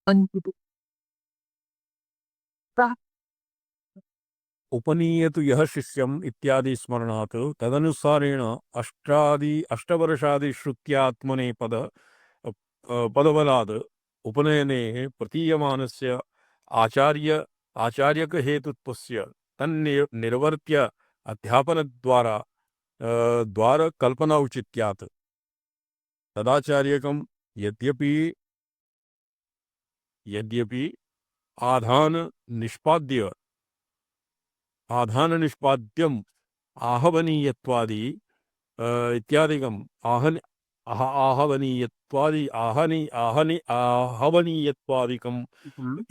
अंकित उपनीयतु यः शिष्यम् इत्यादि स्मरणात् तदनुसारेण अष्टवर्षादि श्रुत्यात्मने पदबलाद् उपनयने प्रतीयमानस्य आचार्यकहेतुत्वस्य तन्निर्वर्त्य अध्यापनद्वारा द्वारकल्पना औचित्यात् तदाचार्यकं यद्यपि यद्यपि आधान निष्पाद्य आधान निष्पाद्यम आहवनीयत्वादि इत्यादिकम् आहवनीयत्वादिकम्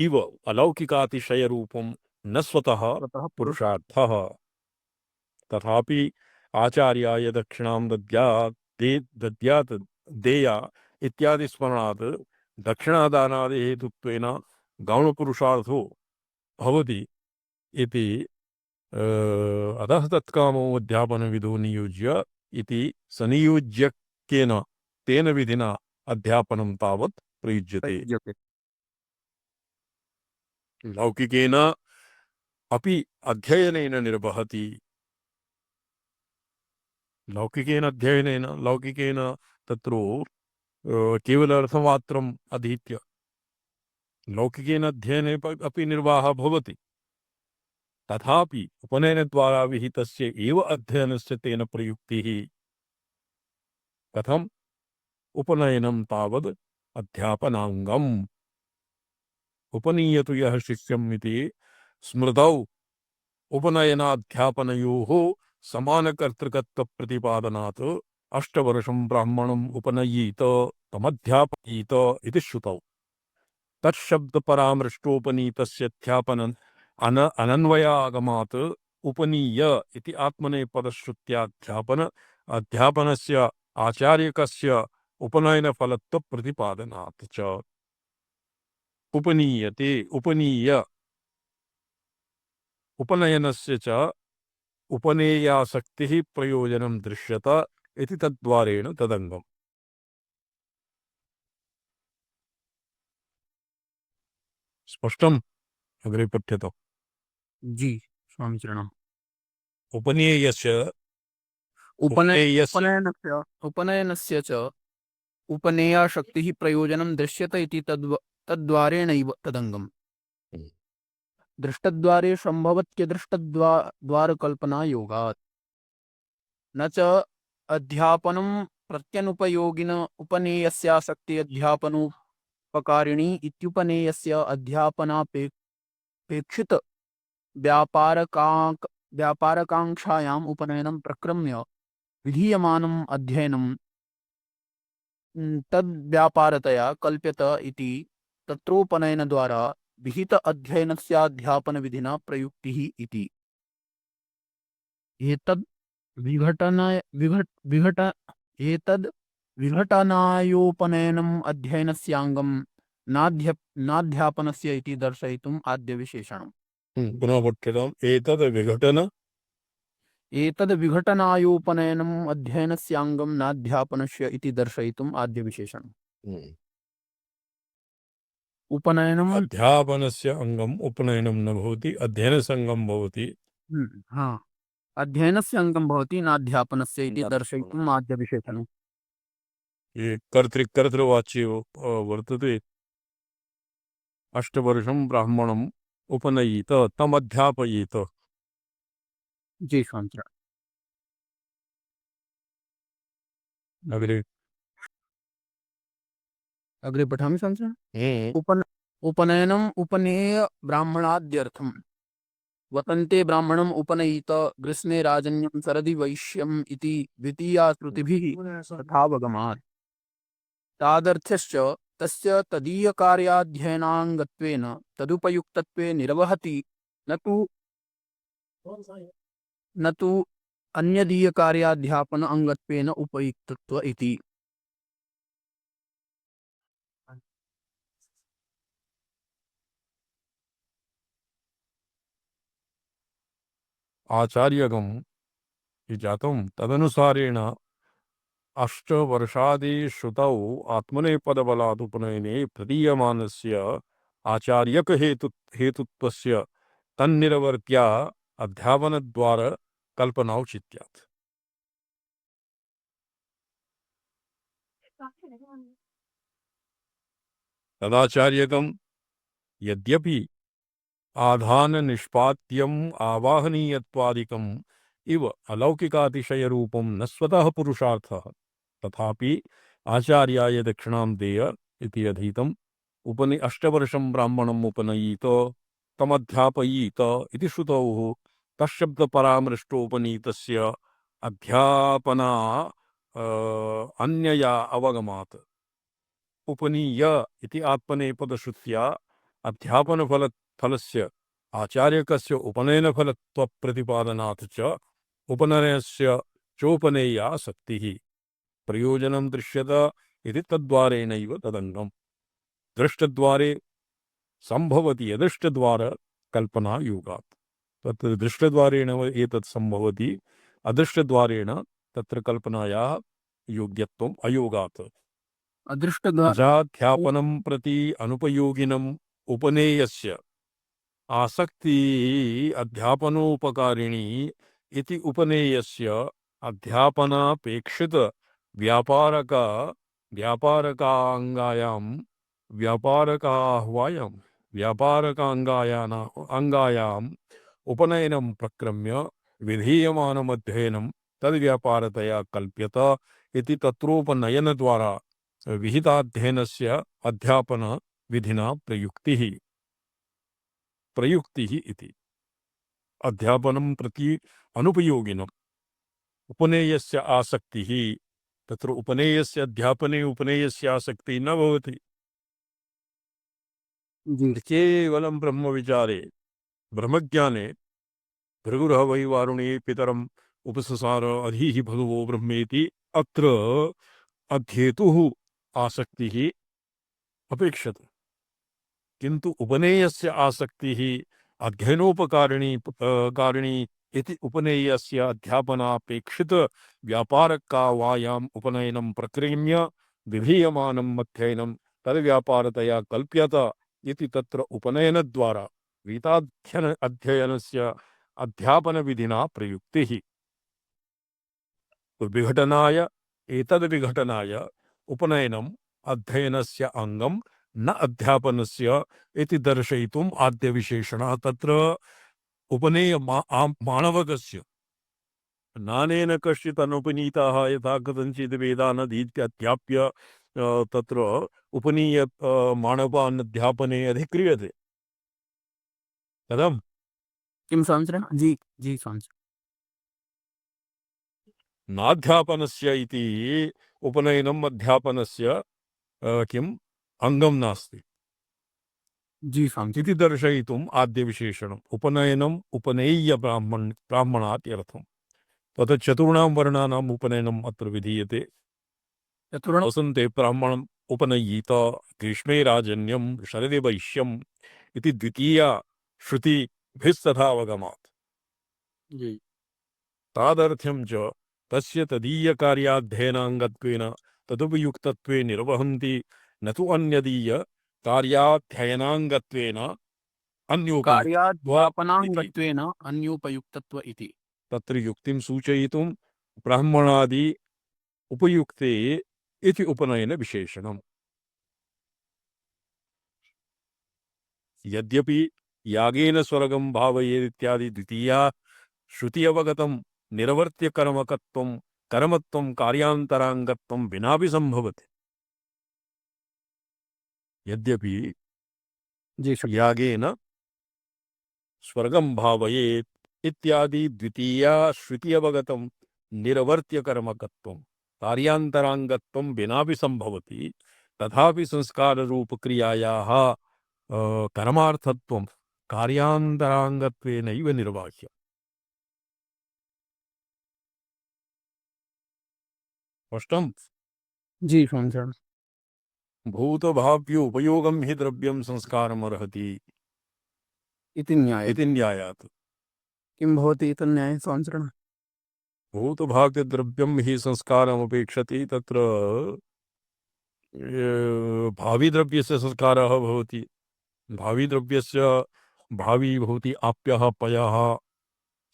इव अलौकिकातिशयरूपं न स्वतः स्वतः पुरुष पुरुषार्थः तथापि आचार्याय दक्षिणां दद्यात् देया इत्यादि स्मरणात् दक्षिणादानादि हेतुत्वेन गौणपुरुषार्थो भवति इति अतः तत्कामो अध्यापनविदो नियुज्य इति सनियुज्यकेन तेन विधिना अध्यापनं तावत् प्रयुज्यते। लौकिकेन अपि अध्ययनेन निर्वहति। लौकिकेन तत्र केवलार्थमात्रम् अधीत्य लौकिकेन अध्ययने अपि निर्वाहः भवति। तथापि उपनयनद्वारा विहितस्य एव अध्ययनस्य तेन प्रयुक्तिः। कथम्? उपनयनं तावद् अध्यापनाङ्गम्। उपनीयतु यः शिष्यम् इति स्मृतौ उपनयनाध्यापनयोः समानकर्तृकत्वप्रतिपादनात् अष्टवर्षं ब्राह्मणम् उपनयीत तमध्यापयीत इति श्रुतौ। तत्शब्दपरामृष्टोपनीतस्याध्यापनम् अनन्वयागमात् उपनीय इति आत्मनेपदश्रुत्याध्यापन अध्यापनस्य आचार्यकस्य उपनयनफलत्वप्रतिपादनात् च उपनीयते उपनीय उपनयनस्य च उपनेयासक्तिः प्रयोजनं दृश्यत इति तद्वारेण तदङ्गम्। स्पष्टम्? अग्रे पठ्यताम्। जी स्वामी चरणम्। उपनेयस्य उपनय उपनेयस्य उपनयनस्य उपनयनस्य च उपनेयाशक्तिः प्रयोजनं दृश्यते इति तद्वारेणैव तदङ्गम्। दृष्टद्वारे संभवत्यदृष्टद्वारकल्पना योगात् न च अध्यापनं प्रत्यनुपयोगिन उपनेयस्यासक्ति अध्यापनोपकारिणी इत्युपनेयस्य अध्यापनापेक्षित व्यापारकांक्षायाम् उपनयनं प्रक्रम्य विधीयमानम् अध्ययनं तद्व्यापारतया कल्प्यत इति तत्रोपनयनद्वारा विहित अध्ययनस्याध्यापनविधिना प्रयुक्तिः इति। एतद् विघटनाय विघट विघट एतद् विघटनायोपनयनम् अध्ययनस्याङ्गं नाध्यापनस्य इति दर्शयितुम् आद्यविशेषणम्। पुनः पठ्यताम्। एतद् विघटनायोपनयनम् अध्ययनस्याङ्गं नाध्यापनस्य इति दर्शयितुम् आद्यविशेषणम्। उपनयनम् अध्यापनस्य अङ्गम् उपनयनं न भवति, अध्ययनस्य अङ्गं भवति। हाँ अध्ययनस्य अङ्गं भवति नाध्यापनस्य इति दर्शयितुम् आद्यविशेषणम्। ये कर्तृवाच्ये वर्तते। अष्टवर्षं ब्राह्मणम् उपनयीत तमध्यापयीत। जी स्वामी। अग्रे अग्रे पठामि स्वामी। उपनयनम् उपनेय ब्राह्मणाद्यर्थम् वतन्ते ब्राह्मणम् उपनयित ग्रीष्मे राजन्यं सरदि वैश्यम् इति द्वितीया श्रुतिभिः तथावगमात्। तादर्थश्च तस्य तदीयकार्याध्ययनाङ्गत्वेन तदुपयुक्तत्वे निर्वहति न तु अन्यदीयकार्याध्यापन अङ्गत्वेन उपयुक्तत्व इति। आचार्यकं जातं तदनुसारेण अष्टवर्षादि श्रुतौ आत्मनेपदबलात् उपनयने प्रदीयमानस्य आचार्यक हेतुत्वस्य तन्निरवर्त्या अध्यापनद्वार कल्पनौचित्यात्। तदाचार्यकं यद्यपि आधान निष्पात्यम आवाहनीयत्वादिकम् इव अलौकिकातिशयरूपं न स्वतः पुरुषार्थः, तथापि आचार्याय दक्षिणां देय इति अधीतम्। अष्टवर्षं ब्राह्मणम् उपनयीत तमध्यापयीत इति श्रुतौ तशब्दपरामृष्टोपनीतस्य अध्यापना अन्यया अवगमात्। उपनीय इति आत्मनेपदश्रुत्या अध्यापनफलस्य आचार्यकस्य उपनयनफलत्वप्रतिपादनात् च उपनयनस्य चोपनेया आसक्तिः प्रयोजनं दृश्यत इति तद्वारेणैव तदङ्गम्। दृष्टद्वारे संभवति यदृष्टद्वार कल्पना योगात्। तत्र दृष्टद्वारेण एतत् संभवति, अदृष्टद्वारेण तत्र कल्पनायाः योग्यत्वम् अयोगात्। अजाध्यापनं प्रति अनुपयोगिनम् उपनेयस्य आसक्ति अध्यापनोपकारिणी इति उपनेयस्य अध्यापनापेक्षित व्यापारकांगायाम् उपनयनं प्रक्रम्य विधीयमानमध्ययनं तद्व्यापारतया कल्प्यत इति तत्रोपनयनद्वारा विहिताध्ययनस्य अध्यापन विधिना प्रयुक्तिः इति। अध्यापनं प्रति अनुपयोगिनम् उपनेयस्य आसक्तिः, तत्र उपनेयस्य अध्यापने उपनेयस्य आसक्तिः न भवति। केवलं ब्रह्मविचारे ब्रह्मज्ञाने भृगुरः वै वारुणे पितरम् उपससार अधीहि भगवो ब्रह्मेति अत्र अध्येतुः आसक्तिः अपेक्षते, किन्तु उपनेयस्य आसक्तिः अध्ययनोपकारिणी इति उपनेयस्य अध्यापनापेक्षित व्यापारकावायाम् उपनयनं प्रक्रम्य विधीयमानम् अध्ययनं तद्व्यापारतया कल्प्यत इति तत्र उपनयनद्वारा अध्ययनस्य अध्यापन विधिना प्रयुक्तिः। विघटनाय उपनयनम् अध्ययनस्य अंगं न अध्यापनस्य इति दर्शयितुम् आद्यविशेषणः तत्र उपनेय माणवकस्य नानेन कश्चित् अनुपनीताः यथा कथञ्चित् वेदानधीत्य अध्याप्य तत्र उपनीय माणवान् अध्यापने अधिक्रियते। कथं किं स्वामिचरण? जी स्वामिचरण। नाध्यापनस्य इति उपनयनम् अध्यापनस्य किम् अंगं नास्ति जी स्वामिचरण। इति दर्शयितुम् आद्यविशेषणम् उपनयनम् उपनेय्य ब्राह्मणात् अर्थम्। तत् चतुर्णां वर्णानाम् उपनयनम् अत्र विधीयते। वसन्ते ब्राह्मणम् उपनयीत, ग्रीष्मे राजन्यं, शरदि वैश्यम् इति द्वितीया श्रुतिभिस्तथावगमात्। तादर्थ्यं च तस्य तदीयकार्याध्ययनाङ्गत्वेन तदुपयुक्तत्वे निर्वहन्ति, न तु अन्यदीय कार्याध्ययनाङ्गत्वेन कार्याध्यापनाङ्गत्वेन अन्योपयुक्तत्व इति। तत्र युक्तिं सूचयितुं ब्राह्मणादि उपयुक्ते इति उपनयन विशेषणम्। यद्यपि यागेन स्वर्गं भावयेत् इत्यादि द्वितीया श्रुति अवगतं निरवर्त्य कर्मत्वं कार्यान्तराङ्गत्वं विनापि संभवति। यद्यपि यागेन स्वर्गं भावयेत् इत्यादि द्वितीया श्रुति अवगतं निरवर्त्य कर्मकत्वं कार्यान्तराङ्गत्वं विनापि संभवति, तथापि संस्कार रूप क्रियायाः कर्मार्थत्वं कार्यान्तराङ्गत्वेनैव निर्वाह्य। स्पष्टं? जी स्वामिचरण। भूतभाव्य उपयोगं हि द्रव्यं संस्कारमर्हति इति न्यायात्। किं भवति तन्न्याये स्वामिचरण? भूतभाग्यद्रव्यं हि संस्कारमपेक्षति तत्र भाविद्रव्यस्य संस्कारः भवति। भाविद्रव्यस्य भावी भवति आप्यः पयः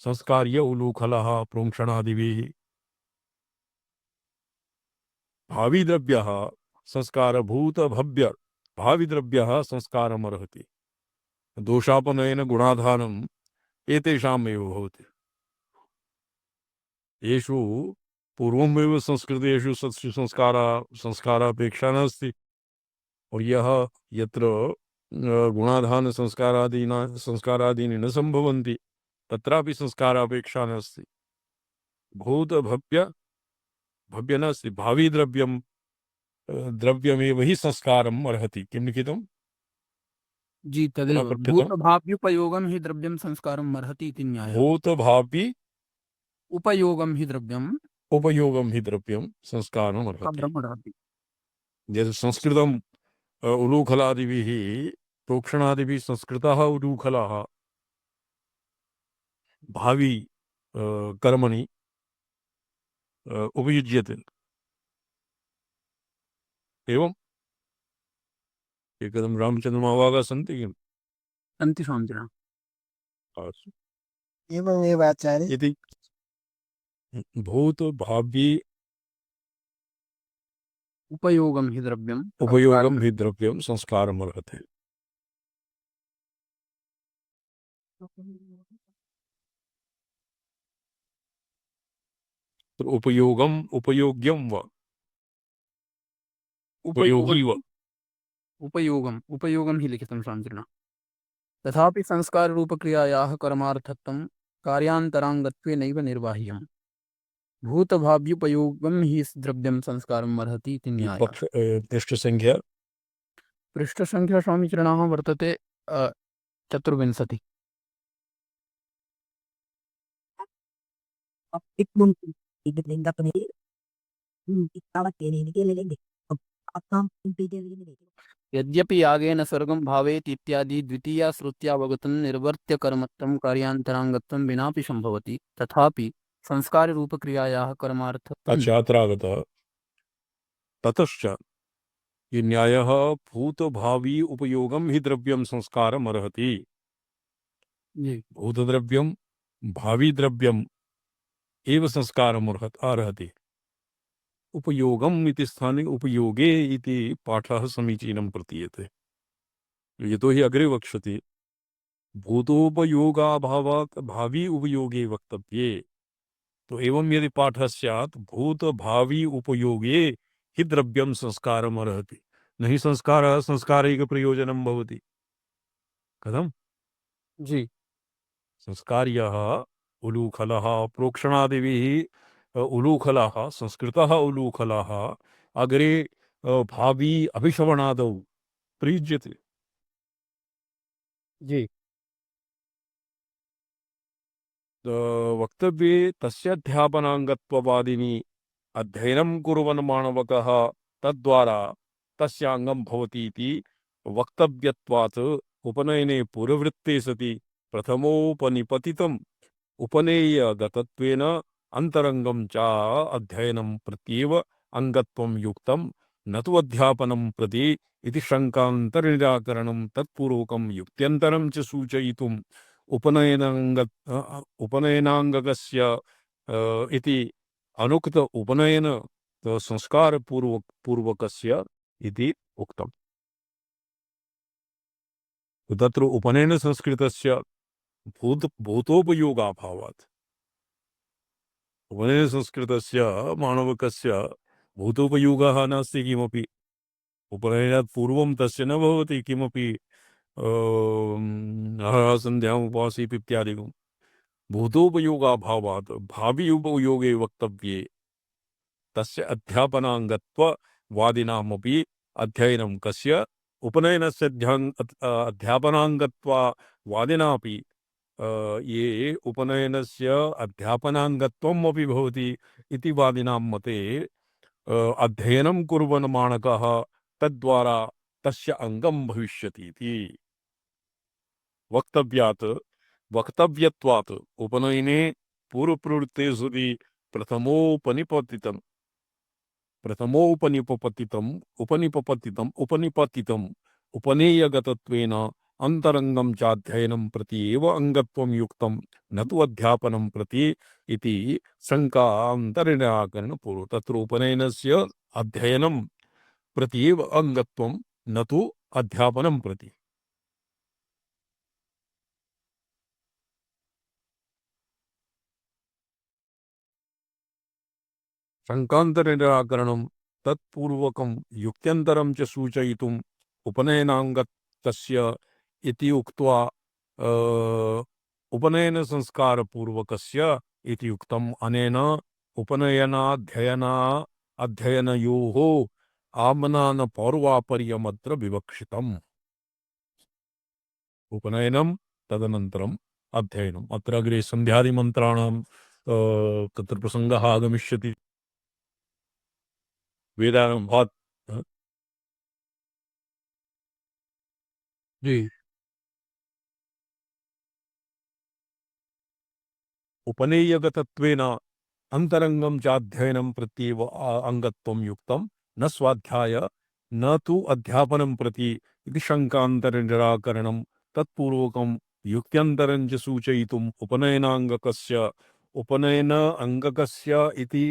संस्कार्य उलूखलः प्रोक्षणादिभिः। भाविद्रव्यः संस्कारभूतभव्य भाविद्रव्यः संस्कारमर्हति। दोषापनयन गुणाधानम् एतेषामेव भवति। येषु पूर्वमेव संस्कृतेषु संस्कारापेक्षा नास्ति और यह यत्र गुणाधान संस्कारादीनि न सम्भवन्ति तत्रापि संस्कारापेक्षा नास्ति। भूतभव्य भव्य नास्ति भावी द्रव्यमेव हि संस्कारम् अर्हति। किं लिखितम्? जी तदेव भूतभाव्युपयोगं हि द्रव्यं संस्कारम् अर्हति इति न्यायः। भूतभावी उपयोगं हि द्रव्यम् उपयोगं हि द्रव्यं संस्कारम् अर्हति। यद् संस्कृतम् उलूखलादिभिः प्रोक्षणादिभिः संस्कृतः उलूखलः भावी कर्मणि उपयुज्यते। एवम् एकदं रामचन्द्रमहाभागाः सन्ति किम्? सन्ति स्वामिनः। एवमेव आचार्य यदि भूतभावी उपयोगं हि द्रव्यं संस्कारमर्हति। उपयोग्यं वा उपयोगी वा उपयोगं हि लिखितं स्वामिनः। तथापि संस्काररूपक्रियायाः कर्मार्थत्वं कार्यान्तराङ्गत्वे नैव निर्वाह्यम्। भूतभाव्युपयोगं हि द्रव्यं संस्कारम् अर्हति इति न्यायः। पृष्ठसङ्ख्या स्वामिचरणाः वर्तते 24। यद्यपि यागेन स्वर्गं भावेत् इत्यादि द्वितीया श्रुत्यावगतं निर्वर्त्य कर्मत्वं कार्यान्तराङ्गत्वं विनापि सम्भवति, तथापि संस्काररूपक्रियायाः कर्मार्थत्वं। अच्छा अत्र आगतः। ततश्च ये न्यायः भूतभावी उपयोगं हि द्रव्यं संस्कारमर्हति। भूतद्रव्यं भावी द्रव्यम् एव संस्कारमर्हति। उपयोगम् इति स्थाने उपयोगे इति पाठः समीचीनं प्रतीयते। यतोहि अग्रे वक्ष्यति भूतोपयोगाभावात् भावी उपयोगे वक्तव्ये। तो एवं यदि पाठः स्यात् भूत भावी उपयोगे हि द्रव्यं संस्कारमर्हति, न हि संस्कारः संस्कारैकप्रयोजनं भवति। कथं? जी संस्कार्यः उलूखलः प्रोक्षणादिभिः उलूखलः संस्कृतः उलूखलः अग्रे भावी अभिश्रवणादौ प्रयुज्यते। जी वक्तव्ये तस्य अध्यापनाङ्गत्ववादिनी अध्ययनं कुर्वन् माणवकः तद्वारा तस्य अङ्गं भवति इति वक्तव्यत्वात् उपनयने पूर्ववृत्ते सति प्रथमोपनिपतितम् उपनेयगतत्वेन अन्तरङ्गं च अध्ययनं प्रत्येव अङ्गत्वं युक्तं न तु अध्यापनं प्रति इति शङ्कान्तर्निराकरणं तत्पूर्वकं युक्त्यन्तरं च सूचयितुम् उपनयनाङ्गकस्य इति अनुक्त उपनयन संस्कार पूर्वकस्य इति उक्तम्। तत्र उपनयन संस्कृतस्य भूतोपयोगाभावात् उपनयन संस्कृतस्य माणवकस्य भूतोपयोगः नास्ति किमपि। उपनयनात् पूर्वं तस्य न भवति किमपि संध्याम् उपासीत् इत्यादिकं। भूतोपयोगाभावात् भावी उपयोगे वक्तव्ये तस्य अध्यापनाङ्गत्ववादिनामपि अध्ययनं कस्य उपनयनस्य अध्यापनाङ्गत्ववादिनापि ये उपनयनस्य अध्यापनाङ्गत्वम् अपि भवति इति वादिनां मते अध्ययनं कुर्वन् माणकः तद्वारा तस्य अङ्गं भविष्यति इति वक्तव्यात् उपनयने पूर्वप्रवृत्ते सति प्रथमोपनिपतितम उपनिपतितम उपनेयगतत्वेन अंतरंगम चाध्ययनम प्रति एव अंगत्वम युक्तम न तु अध्यापनम प्रति इति शंका अंतर्निराकरण पूर्व तत्र उपनयनस्य अध्ययनम प्रति एव अंगत्वम न तु अध्यापनम प्रति शंकांतर्निराकरणम तत्पूर्वकं युक्त्यंतरं च सूचयितुम् उपनयनांगतस्य इति उक्त्वा उपनयन संस्कार पूर्वकस्य इति उक्तम् अनेन उपनयनाध्ययना अध्ययनयोः आमनान पौर्वापर्यमत्र विवक्षितम् उपनयनं तदनन्तरम् अध्ययनम् अत्र अग्रे सन्ध्यादिमन्त्राणां तत्र प्रसङ्गः आगमिष्यति वेदानां भात् जी उपनेयगतत्वेन अंतरंगम चाध्ययनम प्रत्येव अंगत्वं युक्तं न स्वाध्याय न तु अध्यापनं प्रति इति शंकान्तरनिराकरणं तत्पूर्वकं युक्त्यन्तरं च सूचयितुम् उपनयन अंगकस्य इति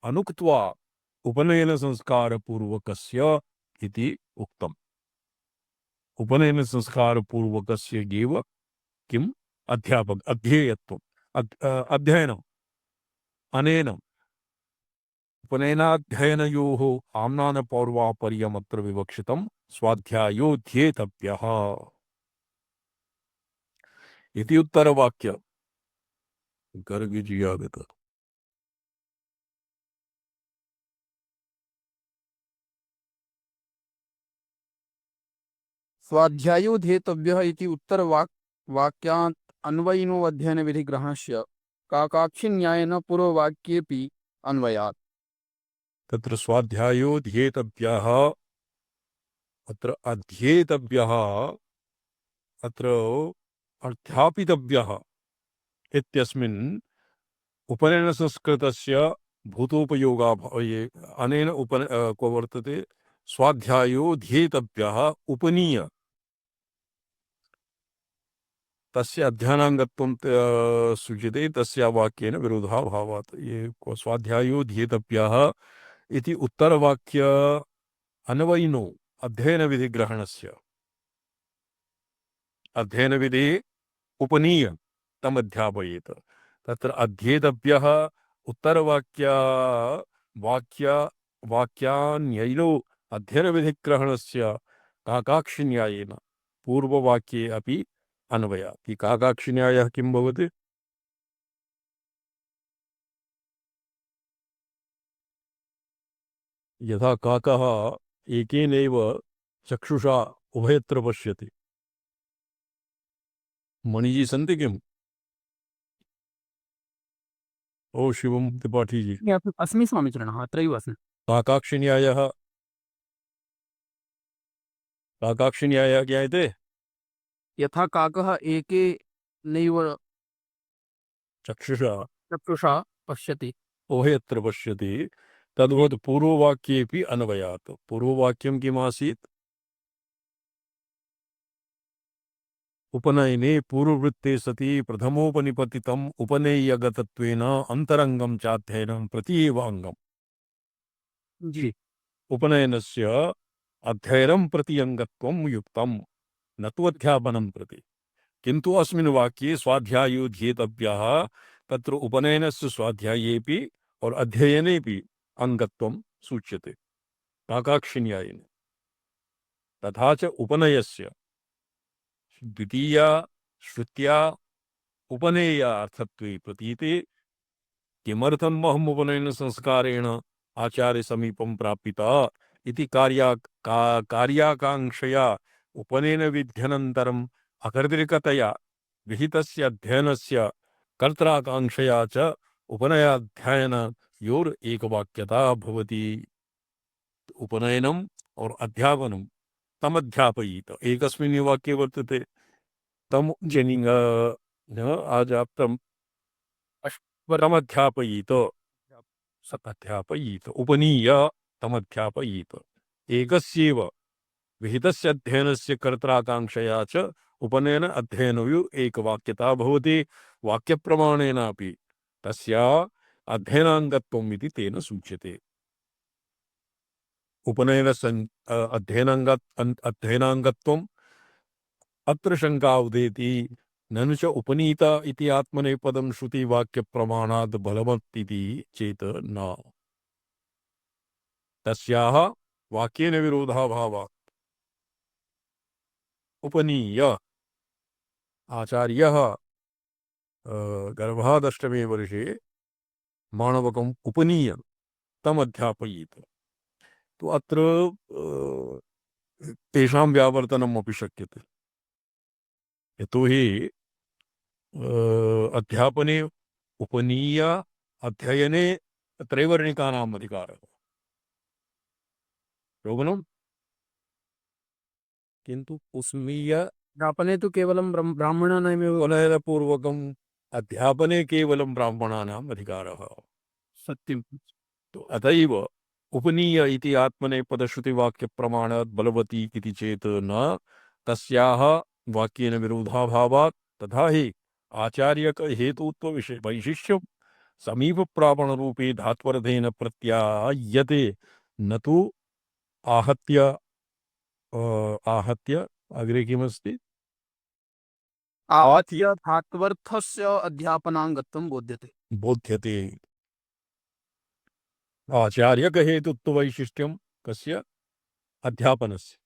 अनुक्त्वा उपनयन संस्कार पूर्वकस्य इति उक्तम् उपनयन संस्कार पूर्वकस्य एव किम् अध्येयत्वम् अध्ययनम् अनेन उपनयनाध्ययनयोः आम्नानपौर्वापर्यमत्र विवक्षितं स्वाध्यायोऽध्येतव्यः इति उत्तरवाक्य गर्ग जी आगत स्वाध्यायो ध्येतव्यः इति वाक्यात् अन्वयिनो अध्ययन विधि ग्रहणस्य काकाक्षि न्यायेन पूर्ववाक्येऽपि अन्वयात् तत्र स्वाध्यायोऽध्येतव्यः अत्र अध्येतव्यः अत्र अध्यापितव्यः इत्यस्मिन् उपनयन संस्कृतस्य भूतोपयोगा अनेन को वर्तते स्वाध्यायोऽध्येतव्यः उपनीय तस्य अध्ययनांगत्वं सूच्यते तस्य वाक्येन विरोधाभावात् ये स्वाध्यायोऽध्येतव्यः इति उत्तरवाक्य अन्वयिनो अध्ययनविधिग्रहणस्य अध्ययनविधि उपनीय तमध्यापयेत् तत्र अध्येतव्यः वाक्यान्ययिनो अध्ययनविधिग्रहणस्य काकाक्षिन्यायेन पूर्ववाक्ये अपि अन्वयात् काकाक्षिन्यायः किं भवति यथा काकः एकेनैव चक्षुषा उभयत्र पश्यति मणिजी सन्ति किम् ओ शिवम त्रिपाठी जी अस्मि स्वामीचरणः अत्रैव अस्मि काकाक्षिन्यायः ज्ञायते यथा काकः एकेनैव चक्षुषा पश्यति उभयत्र पश्यति तद्वत् पूर्ववाक्येऽपि अन्वयात् पूर्ववाक्यं किमासीत् उपनयने पूर्ववृत्ते सति प्रथमोपनिपतितम् उपनेयगतत्वेन अंतरंगम चाध्ययनं प्रति एव अंगम् जी उपनयनस्य अध्ययनं प्रति अंगत्वं युक्तं न तु अध्यापनं प्रति किन्तु अस्मिन् वाक्ये स्वाध्यायोऽध्येतव्यः तत्र उपनयनस्य स्वाध्यायेऽपि और अध्ययनेऽपि अंगत्वं सूच्यते काकाक्षिन्यायेन तथा च उपनयस्य द्वितीया श्रुत्या उपनेयार्थत्वे प्रतीते किमर्थम् अहम् उपनयन संस्कारेण आचार्य समीपं प्रापिता इति कार्याकांक्षया उपनयन विध्यनन्तरम् अकर्तृकतया विहितस्य अध्ययनस्य कर्त्राकांक्षया च उपनयाध्ययनयोर् एकवाक्यता भवति उपनयनम् और अध्यापनं तमध्यापयीत एकस्मिन् वाक्ये वर्तते तम जनिंग आज आप तम तमध्यापयीत अध्यापयीत उपनीय तमध्यापयीत एकस्येव विहितस्य अध्ययनस्य कर्त्राकांक्षया च उपनयन अध्ययनयोः एकवाक्यता भवति वाक्यप्रमाणेनापि तस्या अध्ययनाङ्गत्वम् इति तेन सूच्यते। अध्ययनाङ्गत्वम् अत्र शङ्का उदेति ननु च उपनीत इति आत्मनेपदं श्रुतिवाक्यप्रमाणात् बलवत् इति चेत् न तस्याः वाक्येन विरोधाभावात् उपनीय आचार्यः गर्भादष्टमे वर्षे माणवकम् उपनीय तमध्यापयीत। तो अत्र तेषां व्यावर्तनम् अपि शक्यते। यतोहि अध्यापने उपनीय अध्ययने त्रैवर्णिकानाम् अधिकारः रोगनम् किन्तु उस्मीय अध्यापने तो केवलं ब्राह्मणानामेव पूर्वकम् अध्यापने केवलं ब्राह्मणानाम् अधिकारः। सत्यं। तो अतएव उपनीय इति आत्मनेपदश्रुतिवाक्यप्रमाणात् बलवती इति चेत् न तस्याः वाक्येन विरोधाभावात् तथा हि आचार्यक हेतुत्व विषय वैशिष्ट्यं समीपप्रापणरूपे धात्वर्थेन प्रत्यायते न तु आहत्य आहत्य अग्रे किमस्ति आहत्य धात्वर्थस्य अध्यापनाङ्गत्वं बोध्यते। आचार्यक हेतुत्व वैशिष्ट्यं कस्य अध्यापनस्य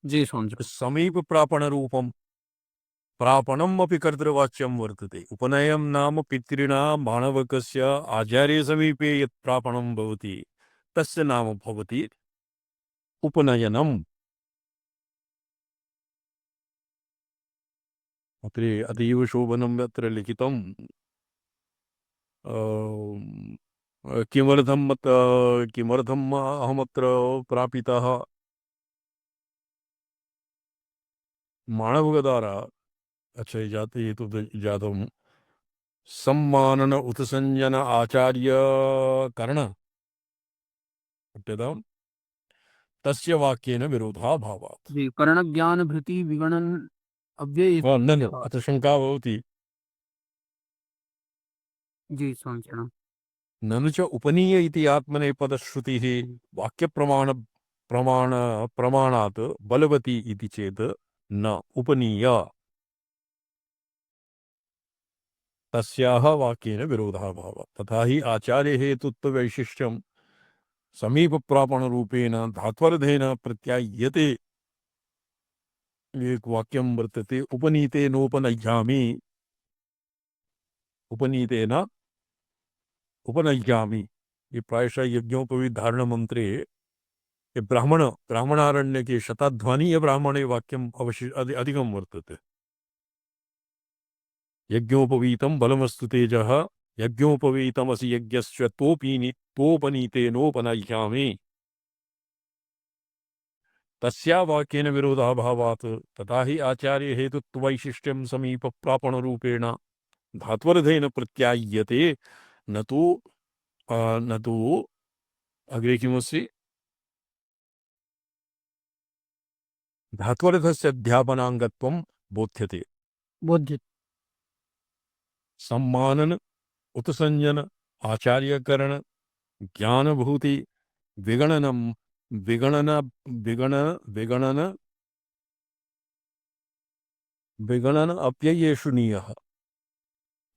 जी समझ समीप प्रापण रूपम प्रापणम अपि कर्तृवाच्यं वर्तते। उपनयनं नाम पितॄणां माणवकस्य आचार्य समीपे यत् प्रापणं भवति तस्य नाम भवति उपनयनम्। अत्र अतीव शोभनं यत्र लिखितं किमर्थम् अहमत्र प्रापितः माणवक द्वारा अच्छा जाते तो जातम सम्मानन उत्संजन आचार्य कर्ण तस्य वाक्येन विरोधाभावात् जी कर्ण ज्ञान भृति विगणन अव्यय न अत्र शंका भवति जी समझना ननु च उपनीय इति आत्मनेपदश्रुतिः वाक्यप्रमाण प्रमाण प्रमाणात् बलवती इति चेत् न उपनीय तस्याः वाक्येन विरोधाभावात् तथा हि आचार्य हेतुत्व वैशिष्ट्यं समीप प्रापण रूपेण धात्वर्थेन प्रत्याय्यते। एक वाक्यं वर्तते उपनीतेनोपनय्यामि उपनीतेन उपनय्यामि। ये प्रायशः यज्ञोपवीत धारण मंत्रे ये ब्राह्मणारण्य के शताध्वानीय ब्राह्मणे वाक्यम अधिकं वर्तते। यज्ञोपवीतं बलमस्तु तेजः यज्ञोपवीतमसि यज्ञस्य तोपनीतेनोपनय्यामि तस्या वाक्येन विरोधाभावात् तथा हि आचार्य हेतुत्व वैशिष्ट्यं समीप प्रापण रूपेण धात्वर्थेन प्रत्याय्यते न तो अग्रे किमस्ति धात्वर्थस्य अध्यापनाङ्गत्वं बोध्यते। बोध्य सम्मानन उत्संजन आचार्यकरण ज्ञानभूति विगणनम विगणन विगणन विगणन विगणन अप्ययेषुनीयः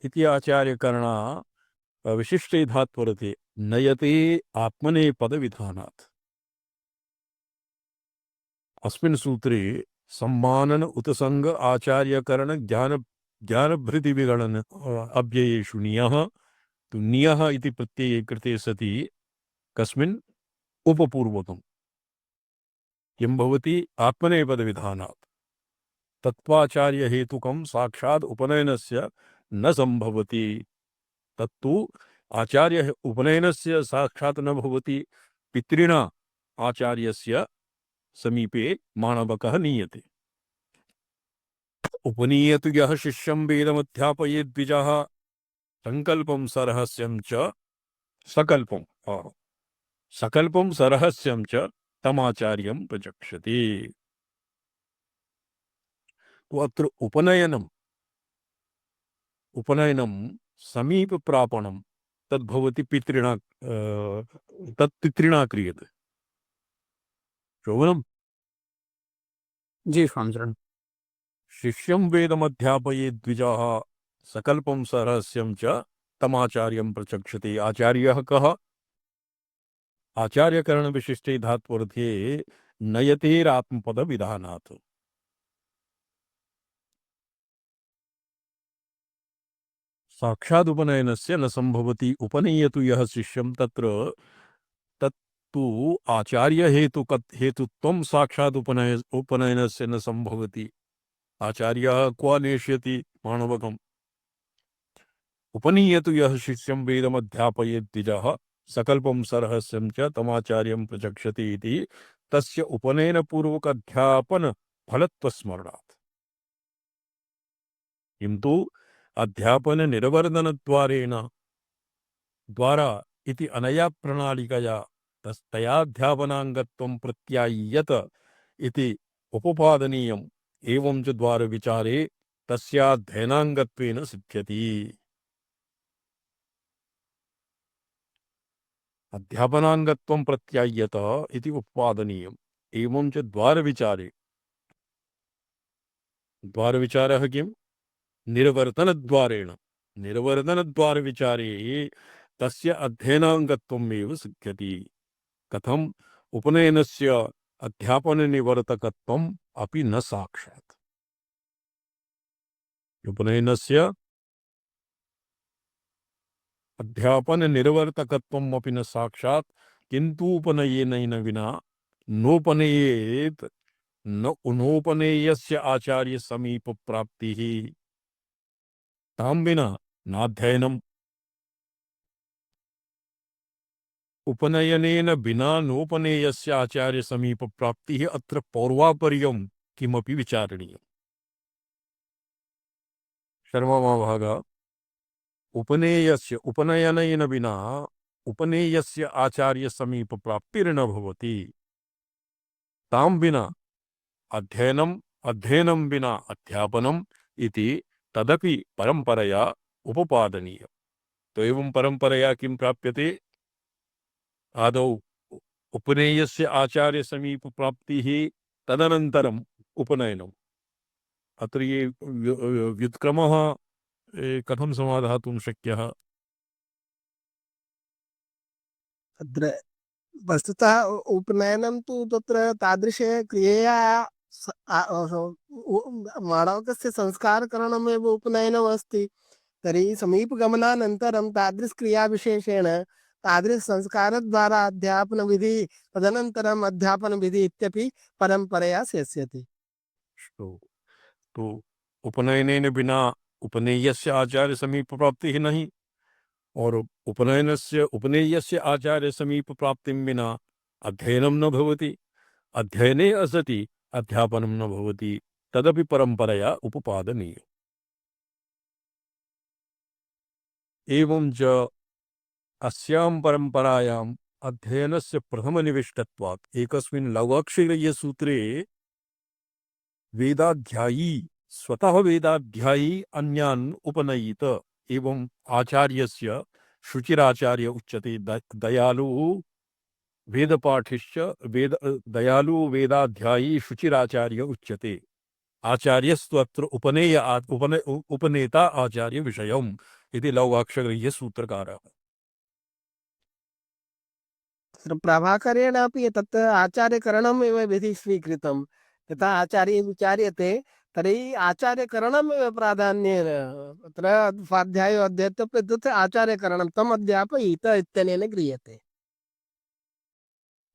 इति आचार्यकरणा विशिष्टे धात्वरते नयते आत्मनेपदविधानात्। अस्मिन् सूत्रे सम्मानन उत्संग आचार्यकरण ज्ञानभृति विगणन अव्ययेषु नियः तु नियः इति प्रत्यये कृते सति कस्मिन् उपपूर्वकम् किं भवति आत्मनेपदविधानात् तत्त्वाचार्य हेतुकं साक्षात् उपनयनस्य न संभवति। तत्तु आचार्य उपनयनस्य साक्षात् न भवति पितृणा आचार्यस्य समीपे माणवकः नीयते। उपनीयतु यः शिष्यं वेदमध्यापयेत् द्विजः संकल्पम सरहस्यम च सकल्पम सकल्पम सरहस्यम च तमाचार्यम प्रचक्षति। तो अत्र उपनयनम उपनयनम समीप प्रापणम तद्भवति पितृणा तत्पितृणा क्रियते। श्रवणम जी स्वामिचरण। शिष्यं वेदमध्यापये द्विजाः सकल्पं सरहस्यं च तमाचार्यं प्रचक्षते। आचार्यः कः? आचार्यकरण विशिष्टे धात्वर्थे नयतेरात्मपद विधानात्। साक्षादुपनयनस्य न संभवति। उपनयतु यः शिष्यं तत्र तत्तु आचार्य हेतुत्वं उपनयनस्य न संभवति। आचार्यः क्व नेष्यति माणवकम्। उपनीयतु यः शिष्यं वेदमध्यापयेत् द्विजः सकल्पं सरहस्यं च तमाचार्यं प्रचक्षति इति तस्य उपनयन पूर्वक अध्यापन फलत्वस्मरणात्। किन्तु अध्यापन निरवर्तन द्वारा इति अनया प्रणालिकया तस्याध्यापनांगत्वं प्रत्याय्यत इति उपपादनीयम्। एवं च द्वार विचारे तस्याध्ययनांगत्वेन सिद्ध्यति। अध्यापनांगत्वं प्रत्याय्यत इति उपपादनीयम्। एवं च द्वार विचारे, द्वार विचारः किम्? निर्वर्तन द्वारेण, निर्वर्तन द्वार विचारे तस्य अध्ययनांगत्वम् एव सिद्ध्यति। कथम्? उपनयनस्य अध्यापन निवर्तकत्वम् अपि न साक्षात्। उपनयनस्य अध्यापन निर्वर्तकत्वम् अपि न साक्षात्। किन्तु उपनयनेन विना नोपनयेत् न उनोपनेयस्य आचार्य समीप प्राप्तिः। तां विना नाध्ययनम्। उपनयनेन विना नोपनेयस्य आचार्य समीप प्राप्तिः अत्र पौर्वापर्यं किमपि विचारणीयम्। शर्ममहाभाग, उपनेयस्य उपनयनेन विना उपनेयस्य आचार्य समीप प्राप्तिर्न भवति। तां विना अध्ययनम्, अध्ययनं विना अध्यापनम् इति तदपि परंपरया उपपादनीयम्। तो एवं परंपरया किं प्राप्यते? आदौ उपनेयस्य आचार्य समीप प्राप्तिः, तदनन्तरम् उपनयनम्। अत्र ये व्युत्क्रमः कथं समाधातुं शक्यः? अत्र वस्तुतः उपनयनं तु तत्र तादृशे क्रियया माणवकस्य संस्कारकरणमेव उपनयनमस्ति। तर्हि समीपगमनानन्तरं तादृशक्रियाविशेषेण तादृशसंस्कारद्वारा अध्यापनविधिः तदनन्तरम् अध्यापनविधिः इत्यपि परम्परया सेत्स्यते। तो उपनयनेन बिना उपनेयस्य आचार्य समीप प्राप्तिः नहीं, और उपनेयस्य आचार्य समीप प्राप्तिं विना अध्ययनं न भवति। अध्ययने असति अध्यापनं न भवति। तदपि परंपरया उपपादनीयम्। एवं च अस्यां परंपरायाम् अध्ययनस्य प्रथमनिविष्टत्वात् एकस्मिन् लघुक्षरीयसूत्रे वेदाध्यायी स्वतः वेदाध्यायी अन्यान् उपनयित एवं आचार्यस्य शुचिराचार्य उच्यते। दयालु वेदपाठिश्च दयालु वेदाध्यायी शुचिराचार्य उच्यते। आचार्यस्तु अत्र उपनेता आचार्य विषयम् इति लघुक्षरीय सूत्रकारः। प्रभाकरेण अपि तत् आचार्यकरणमेव विधिः स्वीकृतं। यथा आचार्ये विचार्यते तर्हि आचार्यकरणमेव प्राधान्येन तत्र स्वाध्यायो अध्येतव्यः आचार्यकरणं तम् अध्यापयित इत्यनेन क्रियते।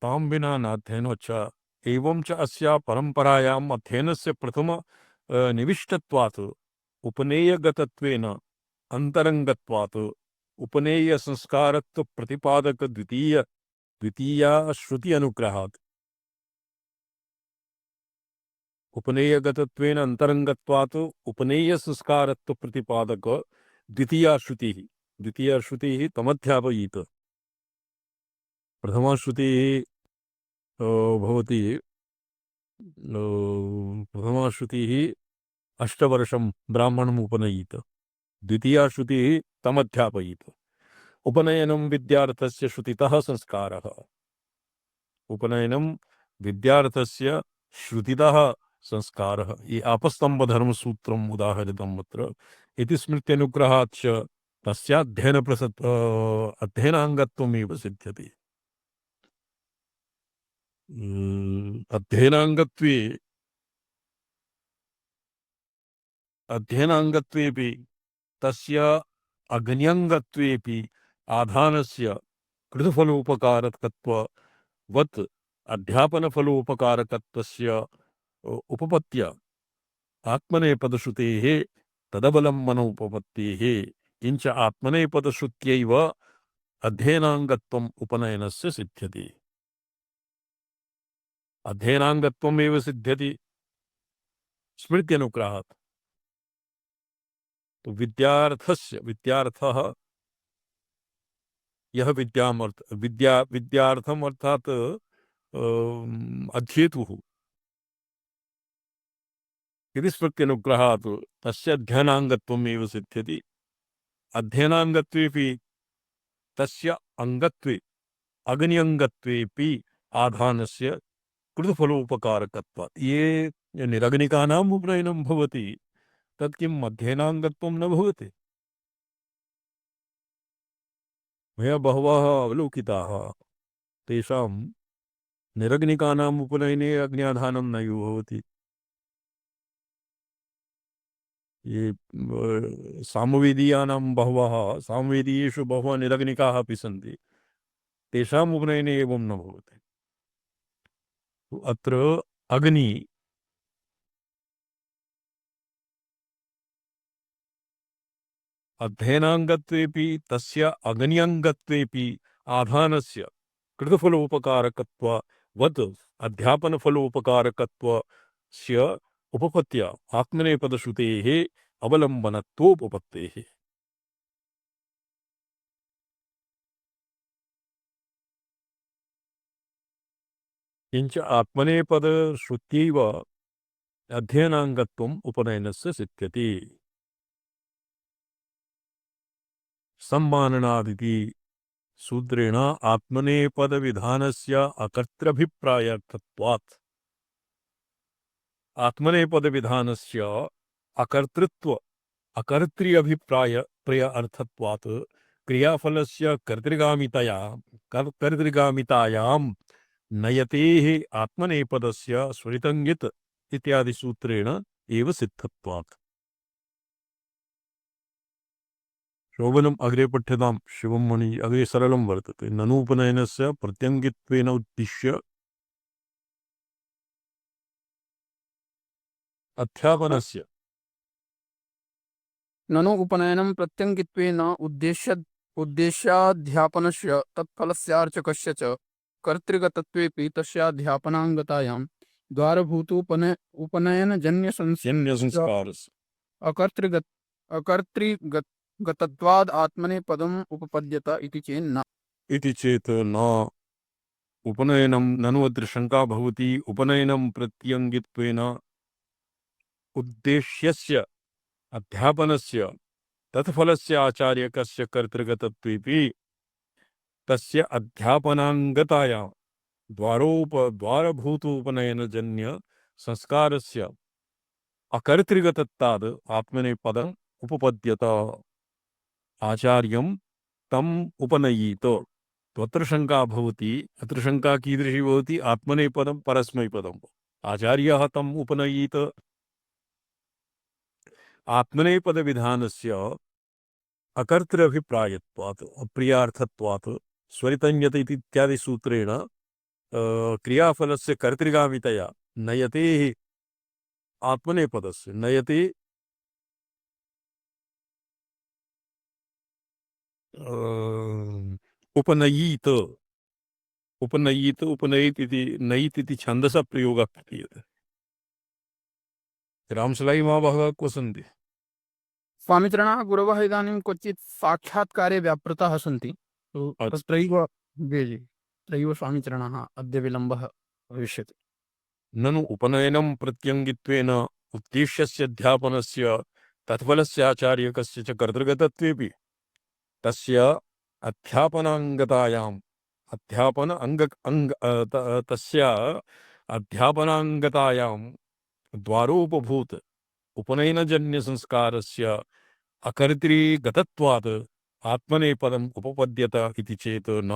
तां विना नाध्ययनो च। एवं च अस्या परंपरायाम् अध्ययनस्य प्रथम निविष्टत्वात् उपनेयगतत्वेन अंतरंगत्वात् उपनेय संस्कारत्व प्रतिपादक द्वितीया श्रुति अनुग्रहात् उपनेयगतत्वेन अंतरंगत्वात् उपनेय संस्कारत्व प्रतिपादक द्वितीया श्रुतिः द्वितीया श्रुतिः तमध्यापयीत। प्रथमा श्रुतिः भवति प्रथमा श्रुतिः अष्टवर्षं ब्राह्मणम् उपनयीत। द्वितीया श्रुतिः तमध्यापयीत। उपनयनं विद्यार्थस्य श्रुतितः संस्कारः। उपनयनं विद्यार्थस्य श्रुतितः संस्कारः। ये आपस्तम्भधर्मसूत्रम् उदाहरितम् अत्र। इति स्मृत्यनुग्रहात् च तस्य अध्ययनाङ्गत्वमेव सिद्ध्यति। अध्ययनाङ्गत्वेपि तस्य अग्न्यङ्गत्वेपि आधानस्य कृतफलोपकारकत्ववत् अध्यापनफलोपकारकत्वस्य उपपत्त्या आत्मनेपदश्रुतेः तदबलम्बन उपपत्तेः किञ्च आत्मनेपदश्रुत्यैव अध्ययनाङ्गत्वम् उपनयनस्य सिद्ध्यति। अध्ययनाङ्गत्वमेव सिद्ध्यति स्मृत्यनुग्रहात्। तो विद्यार्थः यह विद्यार्थम अर्थात अध्येतुः यदि स्मृत्यनुग्रहात् तस्य अध्ययनाङ्गत्वमेव सिद्ध्यति। अध्ययनाङ्गत्वेपि तस्य अंगत्वे अग्न्यङ्गत्वेपि आधानस्य कृतफलोपकारकत्वात्। ये निरग्निकानाम् उपनयनं भवति तत् किम् अध्ययनाङ्गत्वं न भवति। मया बहवः अवलोकिताः, तेषां निरग्निकानाम् उपनयने अग्न्याधानं नैव भवति। ये सामवेदीयानां सामवेदीयेषु बहवः निरग्निकाः अपि सन्ति, तेषाम् उपनयने एवं न भवति। अत्र अग्नि अध्ययनाङ्गत्वेपि तस्य अग्न्यङ्गत्वेपि आधानस्य कृतफलोपकारकत्ववत् अध्यापनफलोपकारकत्वस्य उपपत्त्या आत्मनेपदश्रुतेः अवलम्बनत्वोपपत्तेः। किञ्च आत्मनेपदश्रुत्यैव अध्ययनाङ्गत्वम् उपनयनस्य सिद्ध्यति। सम्माननादिति सूत्रेण आत्मनेपदविधानस्य अकर्तृभिप्रायार्थत्वात् आत्मनेपदविधानस्य अकर्तृ अभिप्राय अर्थत्वात् क्रियाफलस्य कर्तृगामितायां नयतेः आत्मनेपदस्य स्वरितङ्गित इत्यादि सूत्रेण एव सिद्धत्वात्। शोभनम् अग्रे पठ्यतां शिवं मणि अग्रे सरलं वर्तते। ननूपनयनस्य प्रत्यङ्गित्वेन उद्दिश्य अध्यापनस्य ननु उपनयनं प्रत्यङ्गित्वेन उद्देश्याध्यापनस्य तत्फलस्यार्चकस्य च कर्तृगतत्वेपि तस्याध्यापनाङ्गतायां जन्यसंस्कारस्य अकर्तृगतत्वाद् आत्मनेपदम् उपपद्यत इति चेन्न। इति चेत् न उपनयनं ननु अत्र शङ्का भवति। उपनयनं प्रत्यङ्गित्वेन उद्देश्यस्य अध्यापनस्य तत्फलस्य आचार्यकस्य कर्तृगतत्वेपि तस्य अध्यापनाङ्गतायां द्वारभूतोपनयनजन्य संस्कारस्य अकर्तृगतत्वाद् आत्मनेपदम् उपपद्यत आचार्यं तम् उपनयीत। अत्र शङ्का भवति। अत्र शङ्का कीदृशी भवति? आत्मनेपदं परस्मैपदम् आचार्यः तम् उपनयीत। आत्मनेपदविधानस्य अकर्तृभिप्रायत्वात् अप्रियार्थत्वात् स्वरितञ्जत इत्यादि सूत्रेण क्रियाफलस्य कर्तृगामितया नयते आत्मनेपदस्य नयते उपनयीत उपनयीत इति नयित इति छन्दसः प्रयोगः क्रियते। रामसलाई महाभागः क्व सन्ति? स्वामिचरणाः गुरवः इदानीं क्वचित् साक्षात्कारे व्यापृताः सन्ति, तो अच्छा। तत्रैव जी तत्रैव स्वामिचरणाः अद्य विलम्बः भविष्यति। ननु उपनयनं प्रत्यङ्गित्वेन उद्देश्यस्य अध्यापनस्य तत्फलस्य आचार्यकस्य च कर्तृगतत्वेपि तस्य अध्यापनाङ्गतायाम् अध्यापन अङ्ग अङ्ग तस्य अध्यापनाङ्गतायां द्वारोपभूत उपनयनजन्यसंस्कारस्य अकर्तृगतत्वात् आत्मनेपदम् उपपद्यत इति चेत् न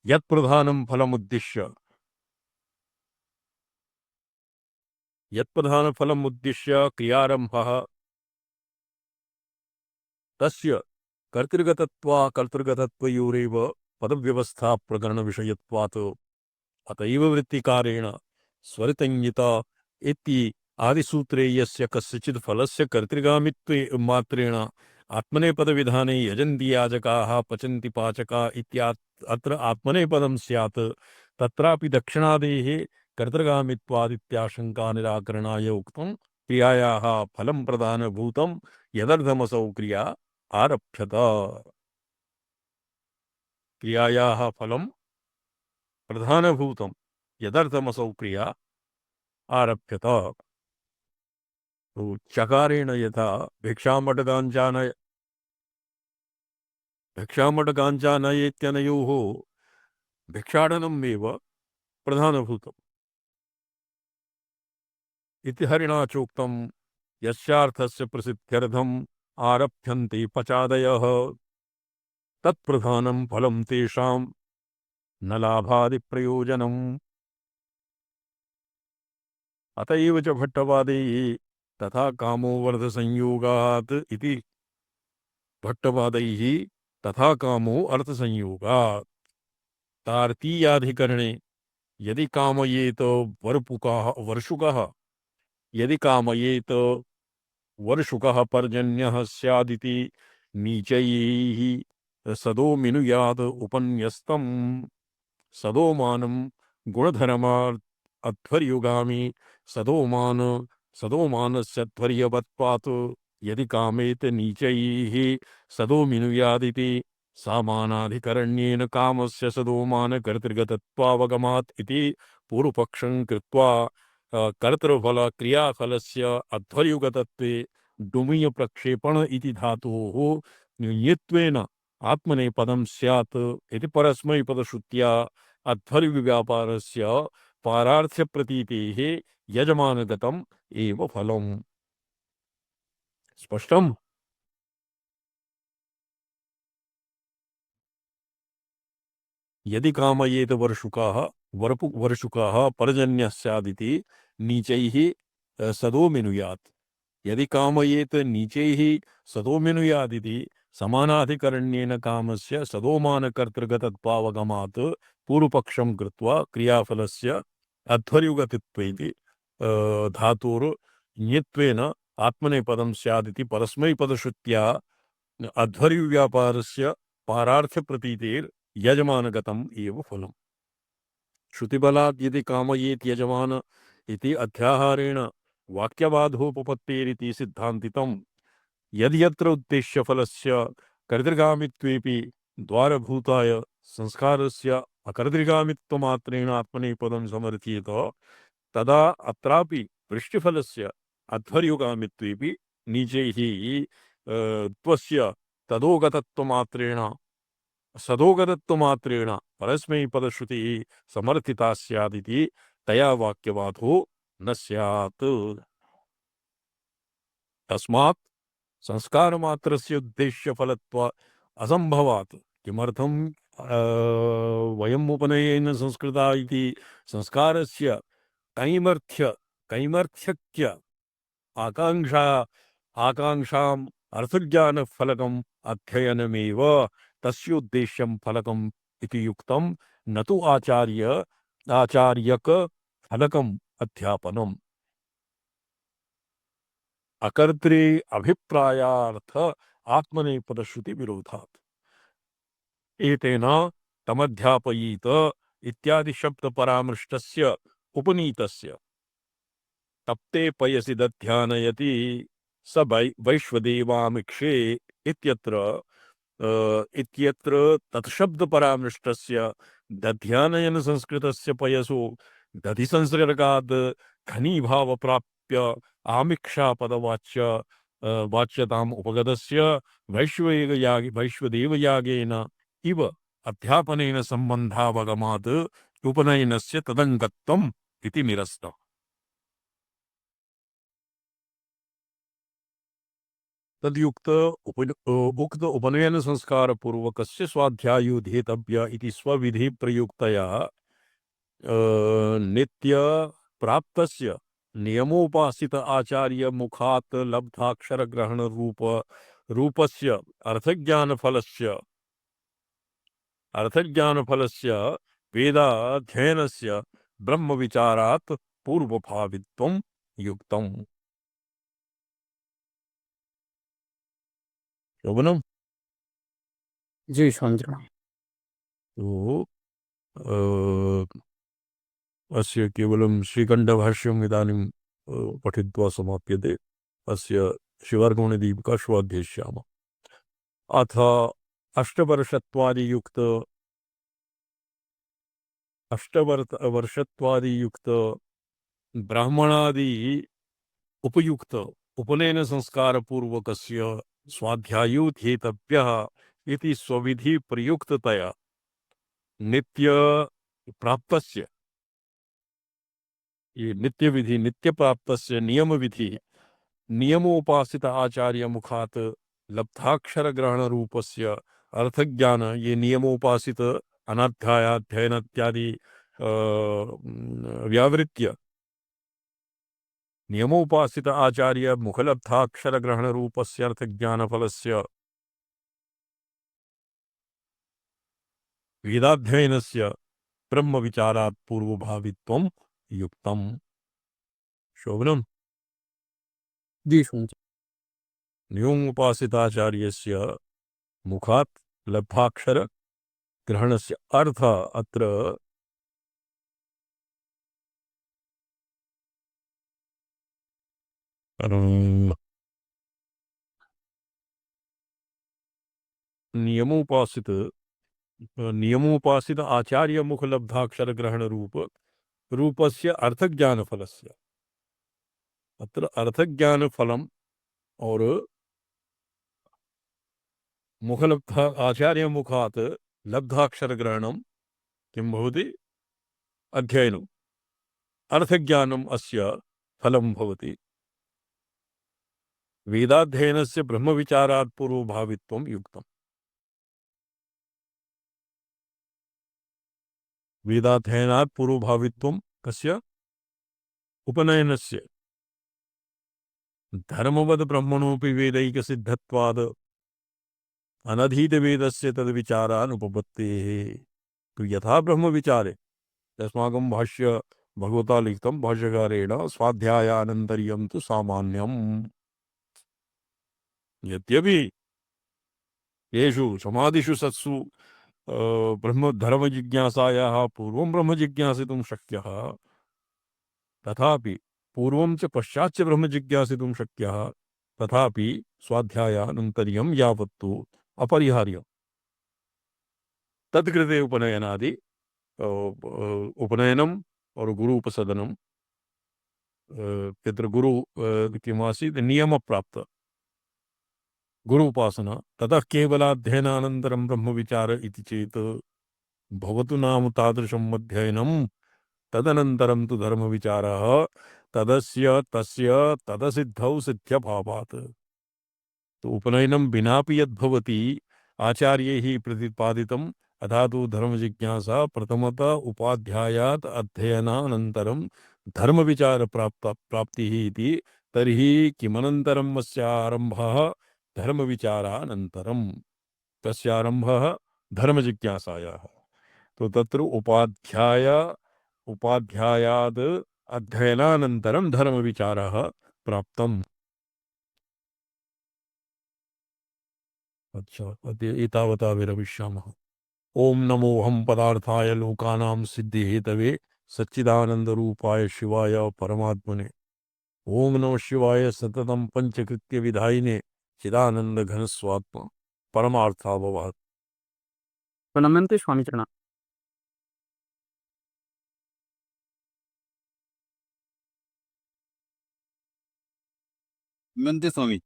यत्प्रधानं फलमुद्दिश्य क्रियारम्भः तस्य कर्तृगतत्वयोरेव पदव्यवस्था प्रकरणविषयत्वात् अतएव वृत्तिकारेण स्वरितञ्जिता इति आदिसूत्रे यस्य कस्यचित् फलस्य कर्तृगामित्वे मात्रेण आत्मनेपदविधाने यजन्ति याजकाः पचन्ति पाचका अत्र आत्मनेपदं स्यात् तत्रापि दक्षिणादेः कर्तृगामित्वादित्याशङ्का निराकरणाय उक्तं क्रियायाः फलं प्रधानभूतं यदर्थमसौ क्रिया आरभ्यत। क्रियायाः फलं प्रधानभूतं यदर्थमसौ क्रिया आरभ्यत। तो चकारेण यथा भिक्षामटगाञ्जानयेत्यनयोः भिक्षाटनमेव प्रधानभूतम् इति हरिणा चोक्तं यस्यार्थस्य प्रसिद्ध्यर्थम् आरभ्यन्ते पचादयः तत्प्रधानं फलं तेषां न लाभादिप्रयोजनम्। अतएव च भट्टवादैः तथा कामो अर्थसंयोगात् इति भट्टवादैः तथा कामो अर्थसंयोगात् तार्तीयाधिकरणे यदि कामयेत वर्षुकः पर्जन्यः स्यादिति नीचैः सदोमिनुयात् उपन्यस्तम् सदोमानं गुणधर्मात् अध्वर्युगामी सदोमानस्य ध्वर्यवत्वात् यदि कामेत नीचैः सदोमिनुयादिति सामानाधिकरण्येन कामस्य सदोमान कर्तृगतत्वावगमात् इति पूर्वपक्षं कृत्वा कर्तृफल क्रियाफलस्य अध्वर्युगतत्वे डुमीय प्रक्षेपण इति धातोः नियत्वेन आत्मनेपदं स्यात् इति परस्मैपदश्रुत्या अध्वर्युव्यापारस्य पारार्थ्यप्रतीतेः यजमानगतम् एव फलम्। स्पष्टम्? यदि कामयेत वर्षुकाः पर्जन्यः स्यादिति नीचैः सदोमिनुयात् यदि कामयेत नीचैः सदोमिनुयादिति समानाधिकरण्येन कामस्य सदोमानकर्तृगतत्वावगमात् पूर्वपक्षं कृत्वा क्रियाफलस्य अध्वर्युगतित्वेति धातोर् आत्मनेपदं स्यादिति परस्मैपदश्रुत्या अध्वर्युव्यापारस्य पारार्थ्यप्रतीतेर् यजमानगतम् एव फलम्। श्रुतिबलात् यदि कामयेत् यजमान इति अध्याहारेण वाक्यबाधोपपत्तेरिति सिद्धान्तितं यद्यत्र उद्देश्यफलस्य कर्तृगामित्वेपि द्वारभूताय संस्कारस्य अकर्तृगामित्वमात्रेण आत्मनेपदं समर्थ्येत तदा अत्रापि वृष्टिफलस्य अध्वर्युगामित्वेपि नीचैः त्वस्य सदोगतत्वमात्रेण परस्मैपदश्रुतिः समर्थिता स्यादिति तया वाक्यबाधो न स्यात्। तस्मात् संस्कारमात्रस्य उद्देश्यफलत्व असंभवात् किमर्थं वयम् उपनयेन संस्कृता इति संस्कारस्य कैमर्थ्यक्य आकांक्षाम् अर्थज्ञानफलकम् अध्ययनमेव तस्योद्देश्यं फलकम् इति युक्तं न तु आचार्यक फलकम् अध्यापनम्। अकर्तृ अभिप्रायार्थ आत्मनेपदश्रुति विरोधात् एतेन तमध्यापयीत इत्यादि शब्द परामृष्टस्य उपनीतस्य तप्ते पयसि दध्यानयति स वैश्वदेवामिक्षे इत्यत्र इत्यत्र तत्शब्द परामृष्टस्य दध्यानयन संस्कृतस्य पयसो दधि संसर्गात् घनीभाव प्राप्य आमिक्षा पदवाच्य वाच्यताम् उपगतस्य वैश्वदेवयागेन इव अध्यापनेन सम्बन्धावगमात् उपनयनस्य तदङ्गत्वम् इति निरस्तम्। तद्युक्त उक्त उपनयन संस्कार पूर्वकस्य स्वाध्यायो धेतव्य इति स्वविधि प्रयुक्तया नित्य प्राप्तस्य नियमोपासित आचार्य मुखात् लब्धाक्षर ग्रहण रूपस्य अर्थज्ञान फलस्य वेदाध्ययनस्य ब्रह्म विचारात् पूर्वभावित्वं युक्तम्। शोभनम्। जी समझ। तो अस्य केवलं श्रीकण्ठभाष्यम् इदानीं पठित्वा समाप्यते। अस्य शिवार्गमणिदीपिका श्वाध्येष्यामः। अथ अष्टवर्षत्वादियुक्त ब्राह्मणादि उपयुक्त उपनयन संस्कार पूर्वकस्य स्वाध्यायो ध्येतव्यः इति स्वविधि प्रयुक्ततया नित्य प्राप्तस्य ये नित्य विधि नित्य प्राप्तस्य नियम विधि नियमोपासित आचार्य मुखात् लब्धाक्षर ग्रहण रूपस्य अर्थज्ञान ये नियमोपासित अनाध्यायाध्ययन इत्यादि व्यावृत्य नियमोपासित आचार्य मुखलब्धाक्षर ग्रहण रूपस्य अर्थज्ञान फलस्य वेदाध्ययनस्य ब्रह्म विचारात् पूर्वभावित्वं युक्तम्। शोभनम्। जी समझ। नियमोपासिताचार्यस्य मुखात् लब्धाक्षर ग्रहणस्य अर्थ अत्र नियमोपासित आचार्य मुख लब्धाक्षर ग्रहण रूपस्य अर्थज्ञान फलस्य अत्र अर्थज्ञान फलम और मुखलब्ध आचार्य मुखात् लब्धाक्षर ग्रहणं किं भवति अध्ययनम् अर्थज्ञानम् अस्य फलं भवति। वेदाध्ययनस्य ब्रह्मविचारात् पूर्वभावित्वं युक्तम्। वेदाध्ययनात् पूर्वभावित्वं कस्य उपनयनस्य धर्मवद ब्रह्मणोऽपि वेदैकसिद्धत्वाद् अनधीत वेदस्य तद्विचारानुपपत्तेः। तो यथा ब्रह्मविचारे अस्माकं भाष्य भगवता लिखितं भाष्यकारेण स्वाध्यायानन्तर्यं तु सामान्यम्। यद्यपि येषु समाधिषु सत्सु ब्रह्म धर्म जिज्ञासायाः पूर्वं ब्रह्म जिज्ञासितुं शक्यः तथापि पूर्वं च पश्चात् च ब्रह्म जिज्ञासितुं शक्यः तथापि स्वाध्यायानन्तर्यं यावत्तु अपरिहार्यम्। तत्कृते उपनयनादि उपनयनम् और गुरु उपसदनम् तत्र गुरु किमासीत् नियमप्राप्त गुरु उपासना ततः केवलाध्ययनानन्तरं ब्रह्मविचार इति चेत् भवतु नाम तादृशम् अध्ययनं तदनन्तरं तु धर्मविचारः तदस्य तस्य तदसिद्धौ सिद्ध्यभावात्। तो उपनयनं विनापि यद्भवति आचार्यैः प्रतिपादितम् अथा तु धर्मजिज्ञासा प्रथमतः उपाध्यायात् अध्ययनानन्तरं धर्मविचार प्राप्तिः इति तर्हि किमनन्तरम् अस्य आरम्भः धर्मविचारानन्तरं तस्य आरम्भः धर्मजिज्ञासायाः। तो तत्र उपाध्यायाद् अध्ययनानन्तरं धर्मविचारः प्राप्तम्। अच्छा अद्य एतावता विरमिष्यामः। ओम नमोऽहं पदार्थाय लोकानां सिद्धिहेतवे सच्चिदानन्दरूपाय शिवाय परमात्मने। ओम नमः शिवाय सततम पंचकृत्य विधायिने चिदानंद घन स्वात्म परमार्थाभवात्। प्रणम्यन्ते स्वामी चरणा। म्हणते स्वामी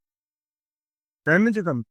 दैन्यचितम